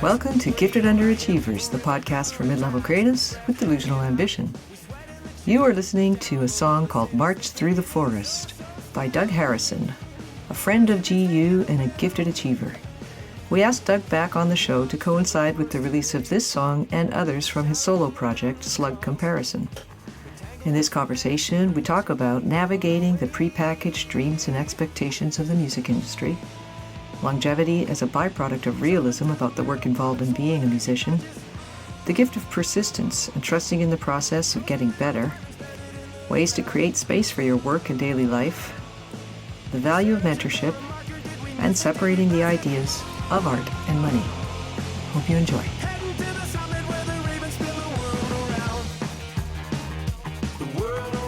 Welcome to Gifted Underachievers, the podcast for mid-level creatives with delusional ambition. You are listening to a song called March Through the Forest by Doug Harrison, a friend of GU and a gifted achiever. We asked Doug back on the show to coincide with the release of this song and others from his solo project, Slug Comparison. In this conversation, we talk about navigating the prepackaged dreams and expectations of the music industry, longevity as a byproduct of realism about the work involved in being a musician, the gift of persistence and trusting in the process of getting better, ways to create space for your work and daily life, the value of mentorship, and separating the ideas of art and money. Hope you enjoy.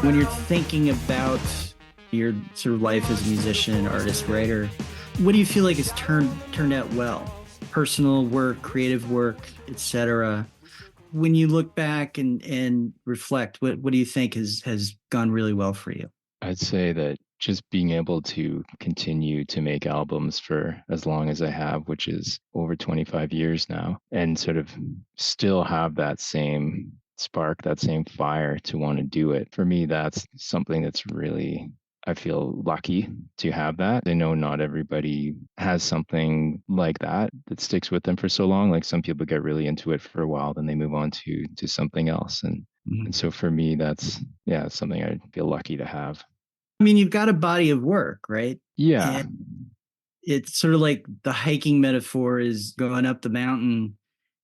When you're thinking about your sort of life as a musician, artist, writer, what do you feel like has turned out well? Personal work, creative work, etc. When you look back and reflect, what do you think has gone really well for you? I'd say that just being able to continue to make albums for as long as I have, which is over 25 years now, and sort of still have that same spark, that same fire to want to do it. For me, that's something that's really, I feel lucky to have that. I know not everybody has something like that sticks with them for so long. Like some people get really into it for a while, then they move on to something else. And so for me, that's something I feel lucky to have. I mean, you've got a body of work, right? Yeah. And it's sort of like the hiking metaphor is going up the mountain.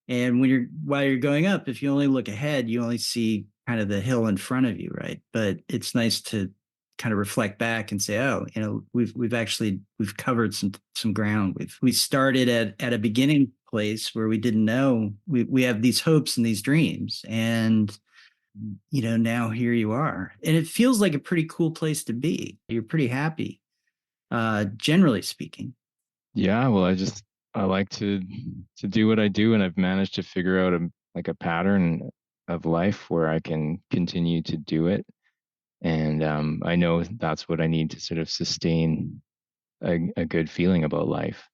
And while you're going up, if you only look ahead, you only see kind of the hill in front of you, right? But it's nice to kind of reflect back and say, oh, we've covered some ground. We started at a beginning place where we didn't know we have these hopes and these dreams, and now here you are, and it feels like a pretty cool place to be. You're pretty happy, generally speaking. Yeah, well, I like to do what I do, and I've managed to figure out a pattern of life where I can continue to do it. And I know that's what I need to sort of sustain a good feeling about life.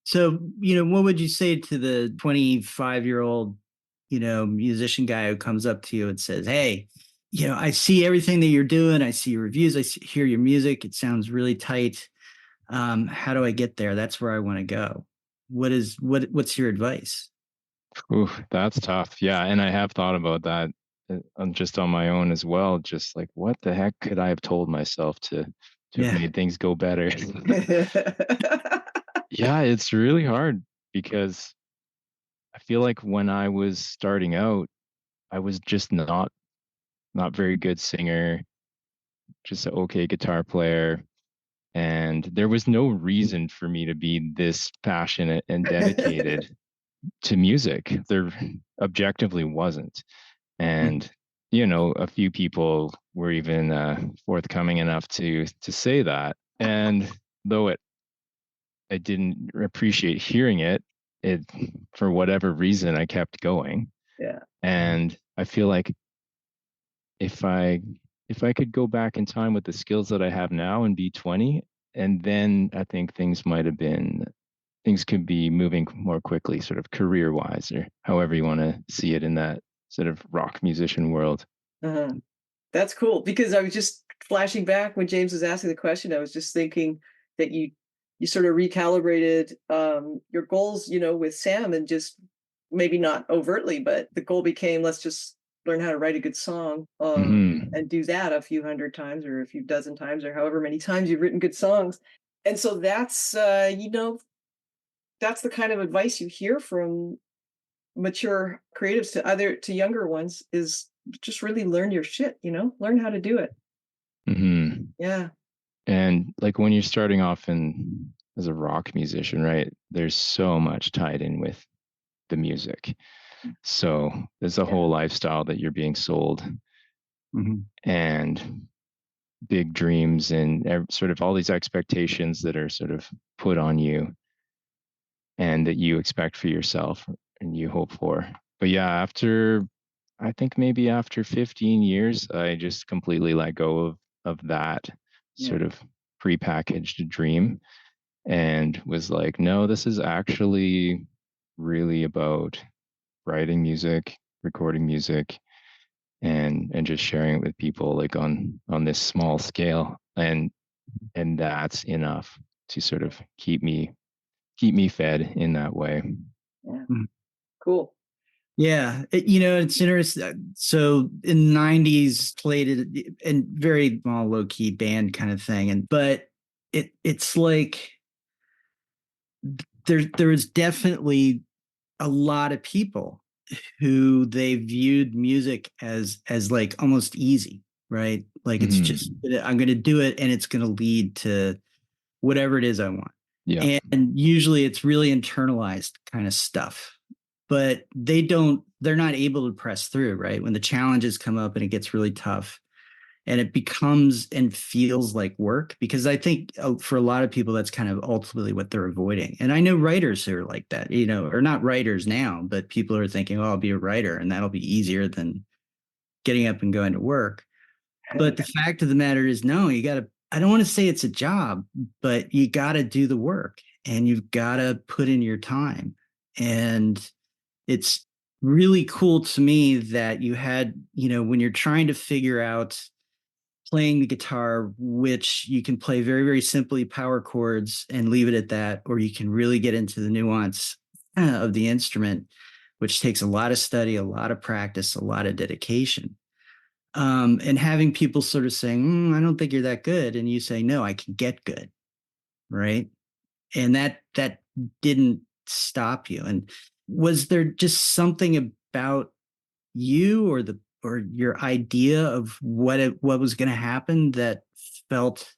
So, what would you say to the 25-year-old, musician guy who comes up to you and says, hey, I see everything that you're doing. I see your reviews. Hear your music. It sounds really tight. How do I get there? That's where I want to go. What's your advice? Ooh, that's tough. Yeah. And I have thought about that just on my own as well. Just like, what the heck could I have told myself to have made things go better? Yeah, it's really hard because I feel like when I was starting out, I was just not very good singer, just an okay guitar player. And there was no reason for me to be this passionate and dedicated to music. There objectively wasn't. And, a few people were even forthcoming enough to say that. And though I didn't appreciate hearing it, for whatever reason, I kept going. Yeah. And I feel like if I could go back in time with the skills that I have now and be 20, and then I think things could be moving more quickly, sort of career-wise, or however you want to see it in that sort of rock musician world. Uh-huh. That's cool, because I was just flashing back when James was asking the question. I was just thinking that you sort of recalibrated your goals, with Sam, and just maybe not overtly, but the goal became, let's just learn how to write a good song and do that a few hundred times or a few dozen times or however many times you've written good songs. And so that's, that's the kind of advice you hear from mature creatives to younger ones, is just really learn your shit, learn how to do it. Mm-hmm. Yeah. And like when you're starting off as a rock musician, right, there's so much tied in with the music. So there's a whole lifestyle that you're being sold, and big dreams and sort of all these expectations that are sort of put on you and that you expect for yourself and you hope for. But yeah, I think maybe after 15 years, I just completely let go of that sort of prepackaged dream and was like, no, this is actually really about writing music, recording music, and just sharing it with people like on this small scale. And that's enough to sort of keep me fed in that way. Yeah. Mhm. Cool. Yeah, it's interesting. So in the 90s, played it in very small, low key band kind of thing, but it's like there was definitely a lot of people who they viewed music as like almost easy, right? Like it's just I'm going to do it and it's going to lead to whatever it is I want. Yeah. And usually it's really internalized kind of stuff. But they're not able to press through, right? When the challenges come up and it gets really tough and it becomes and feels like work, because I think for a lot of people, that's kind of ultimately what they're avoiding. And I know writers who are like that, or not writers now, but people are thinking, oh, I'll be a writer and that'll be easier than getting up and going to work. But the fact of the matter is, no, I don't want to say it's a job, but you got to do the work and you've got to put in your time. And it's really cool to me that you had, when you're trying to figure out playing the guitar, which you can play very, very simply power chords and leave it at that, or you can really get into the nuance of the instrument, which takes a lot of study, a lot of practice, a lot of dedication. And having people sort of saying, I don't think you're that good. And you say, no, I can get good. Right. And that didn't stop you. And was there just something about you or your idea of what was going to happen that felt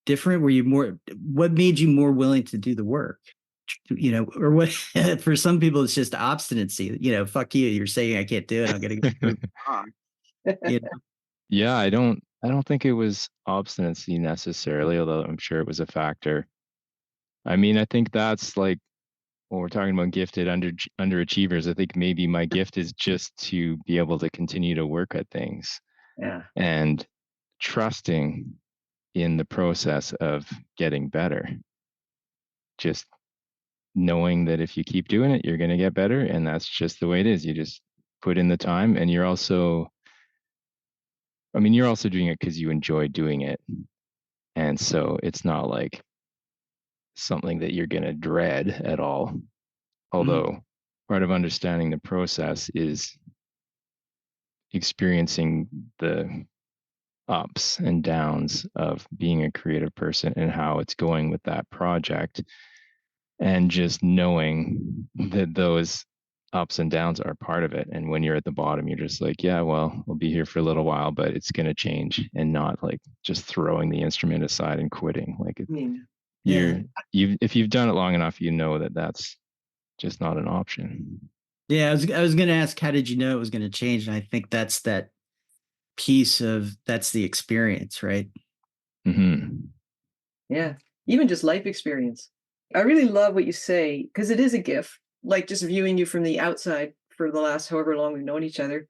different? What made you more willing to do the work? Or what for some people it's just obstinacy, fuck you. You're saying I can't do it. I'm going to go wrong. You know? Yeah, I don't think it was obstinacy necessarily, although I'm sure it was a factor. I mean, I think that's like when we're talking about gifted underachievers, I think maybe my gift is just to be able to continue to work at things. Yeah. And trusting in the process of getting better. Just knowing that if you keep doing it, you're going to get better. And that's just the way it is. You just put in the time, and you're also doing it because you enjoy doing it. And so it's not like something that you're going to dread at all. Although part of understanding the process is experiencing the ups and downs of being a creative person and how it's going with that project, and just knowing that those ups and downs are part of it. And when you're at the bottom, you're just like, yeah, well, we'll be here for a little while, but it's going to change, and not like just throwing the instrument aside and quitting. Like if you've done it long enough, you know that that's just not an option. Yeah, I was going to ask, how did you know it was going to change? And I think that's that piece of that's the experience, right? Mm-hmm. Yeah. Even just life experience. I really love what you say, because it is a gift. Like just viewing you from the outside for the last however long we've known each other,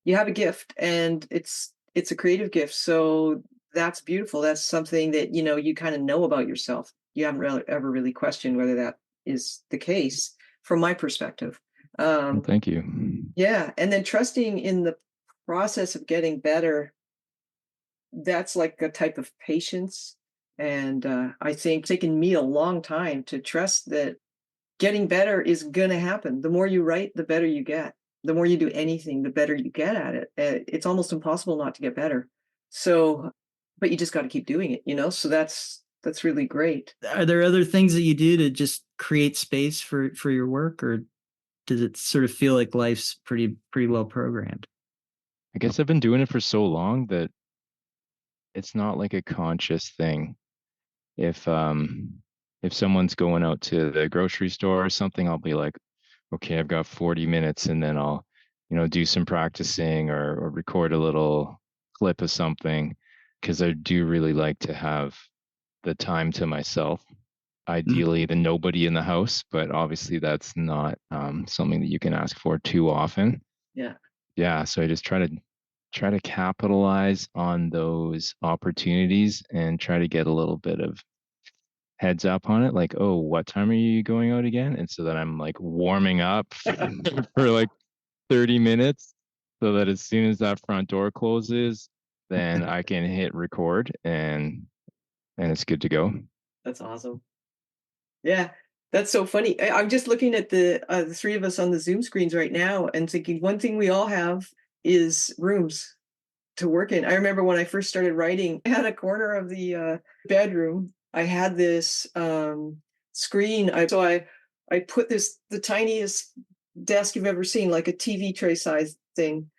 you have a gift, and it's a creative gift. So that's beautiful. That's something that, you kind of know about yourself. You haven't ever really questioned whether that is the case from my perspective. Well, thank you. Yeah. And then trusting in the process of getting better, that's like a type of patience. And I think it's taken me a long time to trust that getting better is going to happen. The more you write, the better you get. The more you do anything, the better you get at it. It's almost impossible not to get better. So, but you just got to keep doing it. So that's really great. Are there other things that you do to just create space for your work, or does it sort of feel like life's pretty well programmed? I guess I've been doing it for so long that it's not like a conscious thing. If someone's going out to the grocery store or something, I'll be like, okay, I've got 40 minutes, and then I'll, do some practicing or record a little clip of something, because I do really like to have the time to myself. Ideally, the nobody in the house, but obviously that's not something that you can ask for too often. Yeah. Yeah, so I just try to capitalize on those opportunities and try to get a little bit of heads up on it, like, oh, what time are you going out again? And so that I'm like warming up for like 30 minutes so that as soon as that front door closes, then I can hit record and it's good to go. That's awesome. Yeah, that's so funny. I'm just looking at the three of us on the Zoom screens right now and thinking one thing we all have is rooms to work in. I remember when I first started writing, I had a corner of the bedroom. I had this screen. I put the tiniest desk you've ever seen, like a TV tray size thing,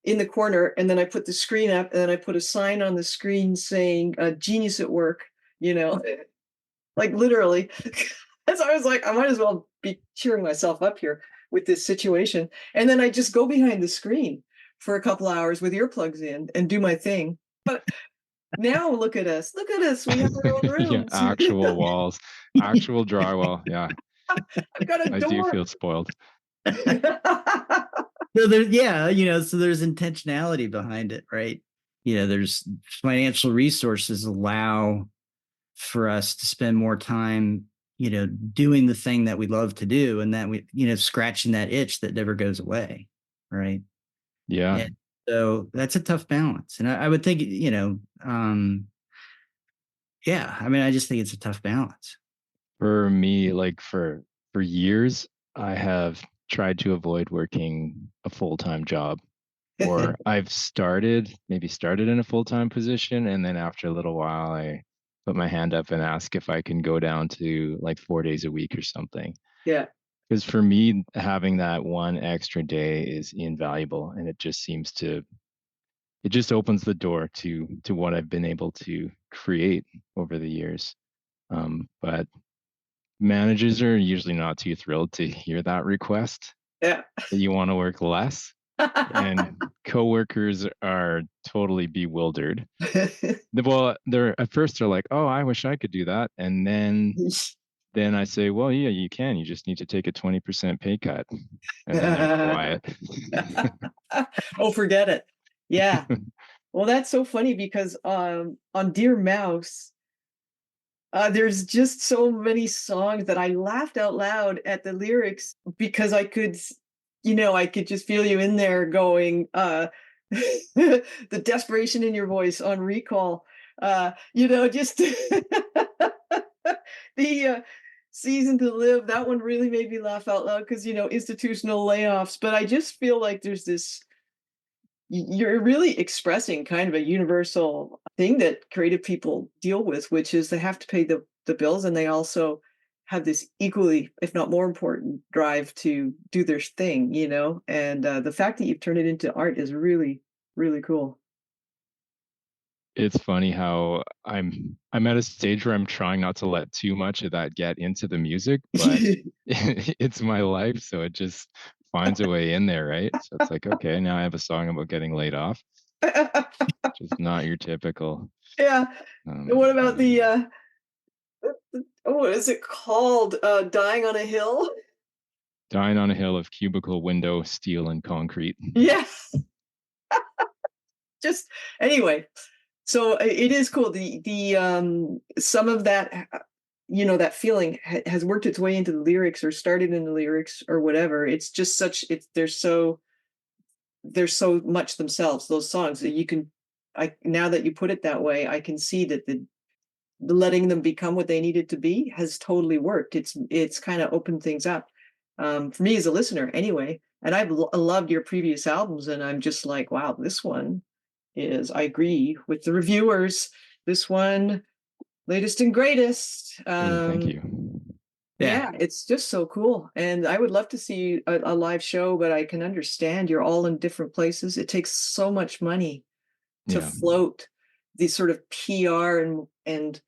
in the corner, and then I put the screen up, and then I put a sign on the screen saying "Genius at Work." You know, like literally. And so I was like, I might as well be cheering myself up here with this situation. And then I just go behind the screen for a couple hours with earplugs in and do my thing. But now look at us. Look at us. We have our own rooms. Yeah, actual walls, actual drywall. Yeah. I've got a I door. do feel spoiled. So there's intentionality behind it, right? There's financial resources allow for us to spend more time, doing the thing that we love to do, and that we, scratching that itch that never goes away, right? Yeah. And so that's a tough balance, and I would think, yeah, I mean, I just think it's a tough balance. For me, like for years, I have tried to avoid working a full-time job, or I've maybe started in a full-time position, and then after a little while, I put my hand up and ask if I can go down to like 4 days a week or something. Yeah. Because for me, having that one extra day is invaluable, and it just opens the door to what I've been able to create over the years. But managers are usually not too thrilled to hear that request. Yeah. That you want to work less, and coworkers are totally bewildered. Well, they're like, "Oh, I wish I could do that," and then I say, "Well, yeah, you can. You just need to take a 20% pay cut," and then they're quiet. Oh, forget it. Yeah. Well, that's so funny because on Dear Mouse, there's just so many songs that I laughed out loud at the lyrics because I could just feel you in there going, the desperation in your voice on recall. Just the season to live. That one really made me laugh out loud because, institutional layoffs. But I just feel like there's this, you're really expressing kind of a universal thing that creative people deal with, which is they have to pay the bills, and they also have this equally, if not more important, drive to do their thing, and the fact that you've turned it into art is really, really cool. It's funny how I'm at a stage where I'm trying not to let too much of that get into the music, but it's my life, so it just finds a way in there, right? So it's like, okay, now I have a song about getting laid off. Just not your typical. Yeah. What about what is it called? Dying on a Hill? Dying on a Hill of Cubicle Window, Steel, and Concrete. Yes. Just anyway. So it is cool. The some of that, that feeling has worked its way into the lyrics or started in the lyrics or whatever. It's just they're so much themselves, those songs, that now that you put it that way, I can see that the letting them become what they needed to be has totally worked. It's kind of opened things up, for me as a listener anyway. And I've loved your previous albums, and I'm just like, wow, this one I agree with the reviewers. This one, latest and greatest. Thank you. Yeah, it's just so cool. And I would love to see a live show, but I can understand you're all in different places. It takes so much money to float the sort of PR and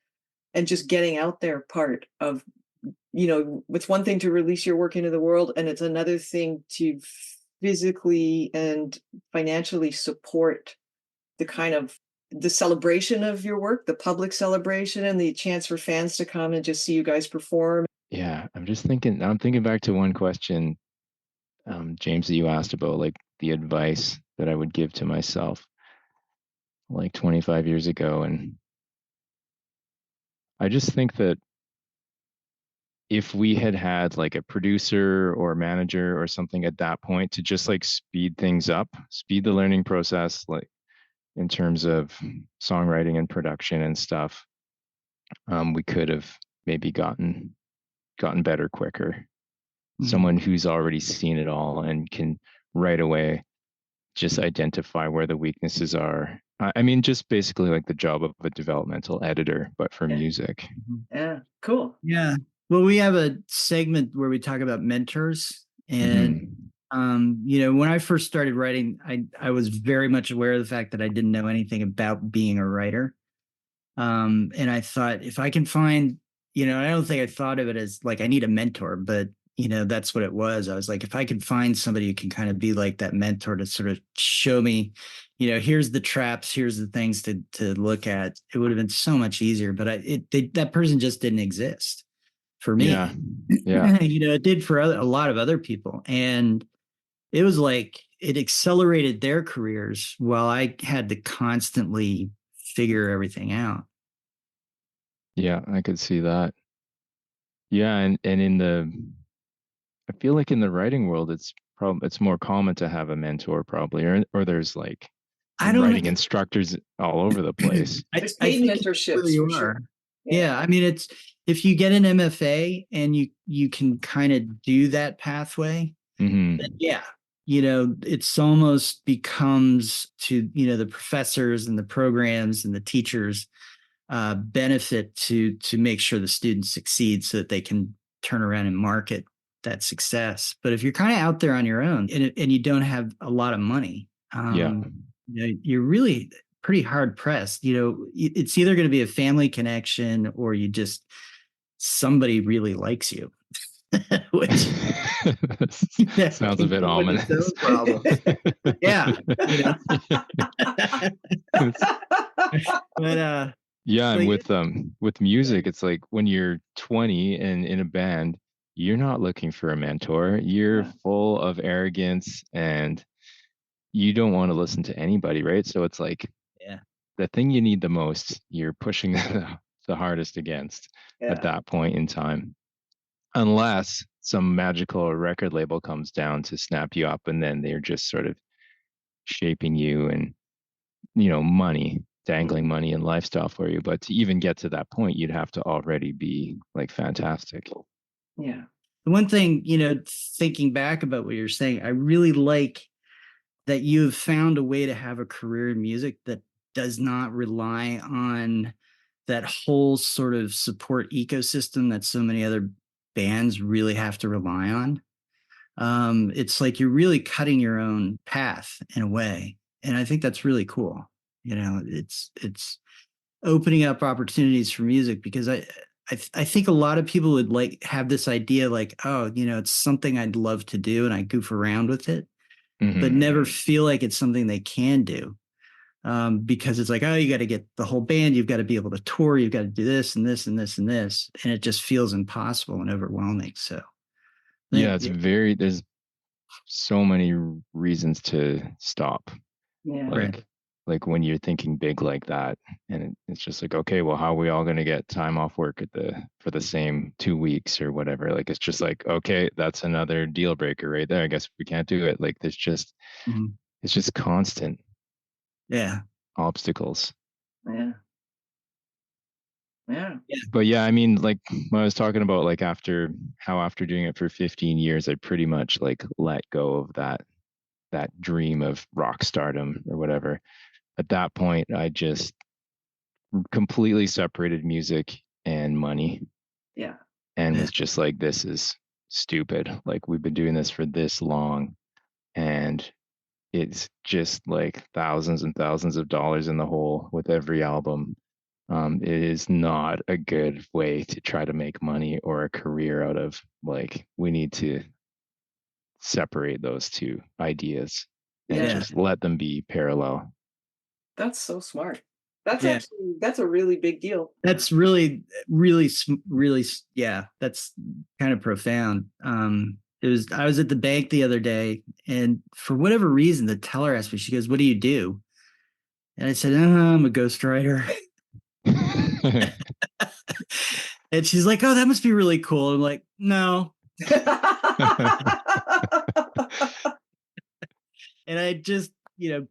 just getting out there part of, it's one thing to release your work into the world, and it's another thing to physically and financially support the kind of the celebration of your work, the public celebration, and the chance for fans to come and just see you guys perform. Yeah, I'm thinking back to one question, James, that you asked about, like the advice that I would give to myself like 25 years ago. And I just think that if we had had like a producer or manager or something at that point to just like speed things up, speed the learning process, like in terms of songwriting and production and stuff, we could have maybe gotten better quicker. Someone who's already seen it all and can right away just identify where the weaknesses are. I mean, just basically like the job of a developmental editor, but for music. Yeah, cool. Yeah. Well, we have a segment where we talk about mentors. And, when I first started writing, I was very much aware of the fact that I didn't know anything about being a writer. And I thought if I can find, I don't think I thought of it as like I need a mentor, but that's what it was. I was like, if I could find somebody who can kind of be like that mentor to sort of show me, here's the traps, here's the things to look at, it would have been so much easier. But that person just didn't exist for me. Yeah. It did for a lot of other people. And it was like it accelerated their careers while I had to constantly figure everything out. Yeah, I could see that. Yeah, and I feel like in the writing world, it's more common to have a mentor probably, or there's like writing instructors all over the place. I think mentorships for sure. Yeah, I mean, it's if you get an MFA and you can kind of do that pathway, then it's almost becomes to the professors and the programs and the teachers benefit to make sure the students succeed so that they can turn around and market that success. But if you're kind of out there on your own and you don't have a lot of money, you're really pretty hard pressed. It's either going to be a family connection or somebody really likes you. Which sounds a bit ominous. Yeah. But yeah, and with music, it's like when you're 20 and in a band, you're not looking for a mentor. You're full of arrogance and you don't want to listen to anybody, right? So it's like the thing you need the most, you're pushing the hardest against at that point in time. Unless some magical record label comes down to snap you up and then they're just sort of shaping you and, dangling money and lifestyle for you. But to even get to that point, you'd have to already be like fantastic. Yeah. The one thing, thinking back about what you're saying, I really like that you've found a way to have a career in music that does not rely on that whole sort of support ecosystem that so many other bands really have to rely on. It's like you're really cutting your own path in a way. And I think that's really cool. It's opening up opportunities for music because I think a lot of people would have this idea like, oh, it's something I'd love to do and I goof around with it, but never feel like it's something they can do. Because it's like, oh, you got to get the whole band, you've got to be able to tour, you've got to do this and this and this and this. And it just feels impossible and overwhelming. So there's so many reasons to stop. Yeah. Like when you're thinking big like that, and it's just like, okay, well, how are we all going to get time off work for the same 2 weeks or whatever? Like, it's just like, okay, that's another deal breaker right there. I guess we can't do it. Like, there's just, it's just constant. Obstacles. Yeah. But yeah, I mean, like when I was talking about like after doing it for 15 years, I pretty much like let go of that dream of rock stardom or whatever. At that point, I just completely separated music and money. Yeah. And was just like, this is stupid. Like we've been doing this for this long and it's just like thousands and thousands of dollars in the hole with every album. It is not a good way to try to make money or a career out of. Like, we need to separate those two ideas and just let them be parallel. That's so smart. That's a really big deal. That's really, really, really, that's kind of profound. I was at the bank the other day, and for whatever reason, the teller asked me, she goes, "What do?" And I said, "I'm a ghostwriter." And she's like, oh, that must be really cool. I'm like, no. And I just,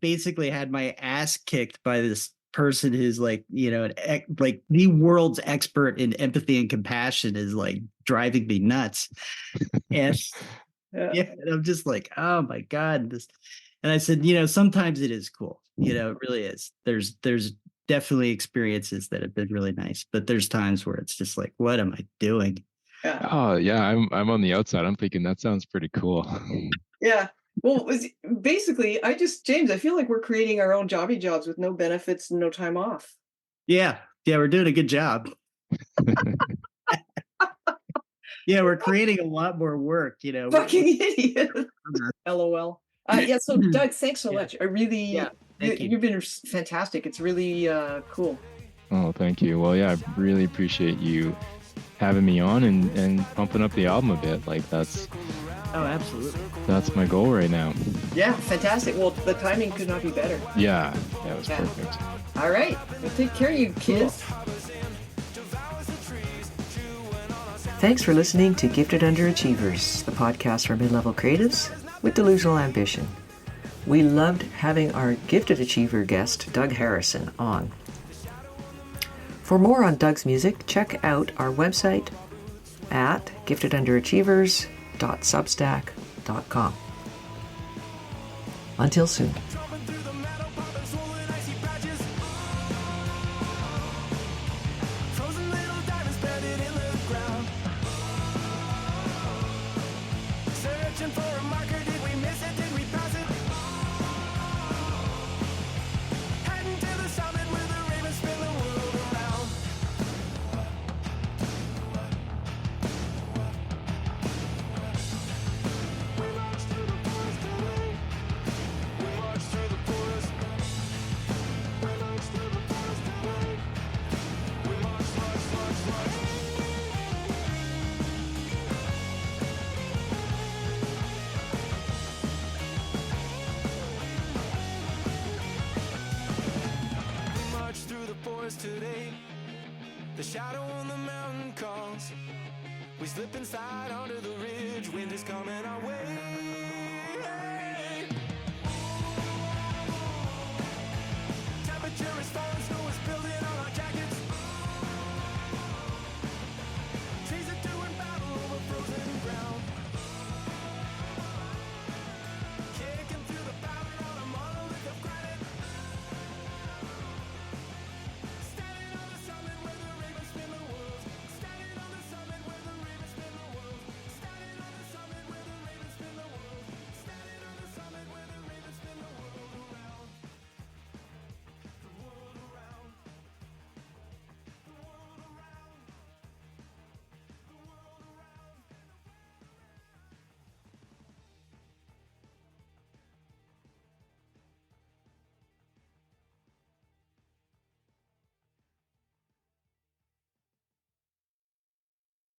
basically had my ass kicked by this person who's like, like the world's expert in empathy and compassion is like driving me nuts. And and I'm just like, oh my God. And I said, sometimes it is cool. It really is. There's definitely experiences that have been really nice, but there's times where it's just like, what am I doing? Yeah. Oh yeah, I'm on the outside. I'm thinking that sounds pretty cool. Yeah. Well, basically, James, I feel like we're creating our own jobby jobs with no benefits and no time off. Yeah. Yeah. We're doing a good job. Yeah. We're creating a lot more work, Fucking idiot. LOL. Yeah. So Doug, thanks so much. I really, you've been fantastic. It's really cool. Oh, thank you. Well, yeah, I really appreciate you having me on and pumping up the album a bit. Like that's my goal right now. Yeah, fantastic. Well, the timing could not be better. Yeah, that was perfect. All right. Well, take care, you kids. Thanks for listening to Gifted Underachievers, the podcast for mid-level creatives with delusional ambition. We loved having our Gifted Achiever guest, Doug Harrison, on. For more on Doug's music, check out our website at giftedunderachievers.substack.com. Until soon. Today, the shadow on the mountain calls. We slip inside onto the ridge. Wind is coming our way. Temperature is falling.